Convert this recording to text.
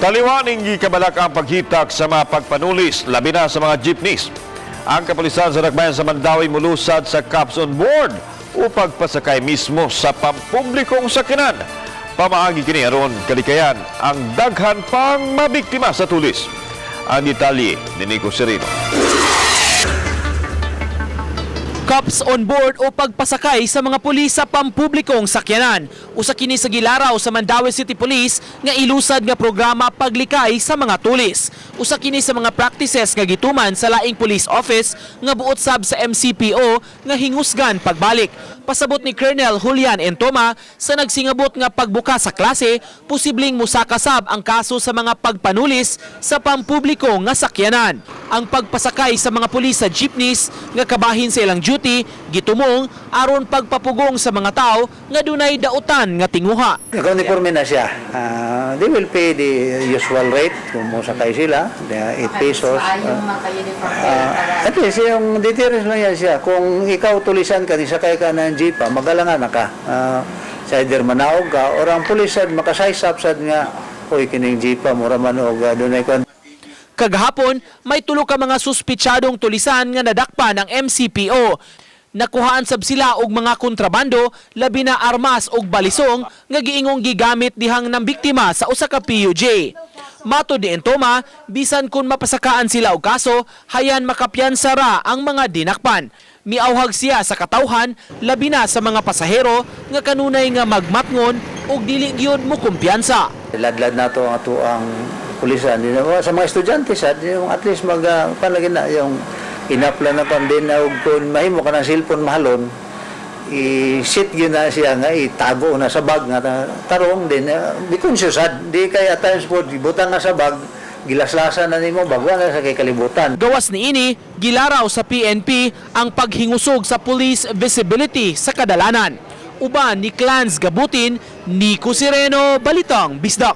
Taliwaning gikabalak ang paghitak sa mga pagpanulis, labi na sa mga jeepneys. Ang kapulisan sa Dakbayan sa Mandawi mulusad sa Cops on Board upang pasakay mismo sa pampublikong sakyanan. Pamaagi kini aron kalikayan ang daghan pang mabiktima sa tulis. Ang detalye ni Nico Serino. Cops on board o pagpasakay sa mga pulis sa pampublikong sakyanan. Usa kini sa gilaraw sa Mandawi City Police nga ilusad nga programa paglikay sa mga tulis. Usa kini sa mga practices nga gituman sa laing police office nga buot sab sa MCPO nga hingusgan pagbalik. Pasabot ni Colonel Julian Entoma sa nagsingabot nga pagbuka sa klase, posibleng musakasab ang kaso sa mga pagpanulis sa pampubliko nga sakyanan. Ang pagpasakay sa mga pulis sa jeepneys nga kabahin sa ilang duty gitumong aron pagpapugong sa mga tao nga dunay dautan nga tinguha. Naka-uniforme na siya. They will pay the usual rate kung musakay sila, 8 pesos. At least yung deterrence lang yan siya. Kung ikaw tulisan ka, nisakay ka ng jeep, magalangan na ka. Sa either manaog ka, or ang pulisan makasaysap sad nga, uy, kining jeep, mura manog, dunay ka. Kagahapon, may tulo ka mga suspitsyadong tulisan nga nadakpan ng MCPO. Nakuhaan sab sila og mga kontrabando, labi na armas og balisong nga giingong gigamit dihang ng biktima sa usa ka PUJ. Mato di Entoma, bisan kun mapasakaan sila og kaso, hayan makapiyansa ra ang mga dinakpan. Miauhag siya sa katawhan, labi na sa mga pasahero nga kanunay nga magmatngon og dili gyud mo kumpiyansa. Ladlad na to ang ato ang pulisan. Sa mga estudyante, yung at least palagi na yung inapla na kung din na kung mahimo ka ng cellphone mahalon, i-sit yun na siya nga, itago na sa bag nga, tarong din, di konsyosad, di kaya times po, butang na sa bag, gilaslasan na nimo bagwa na sa kay kalibutan. Gawas ni ini, gilaraw sa PNP ang paghingusog sa police visibility sa kadalanan. Uban ni Clans Gabutin, Nico Sereno, Balitang Bisdak.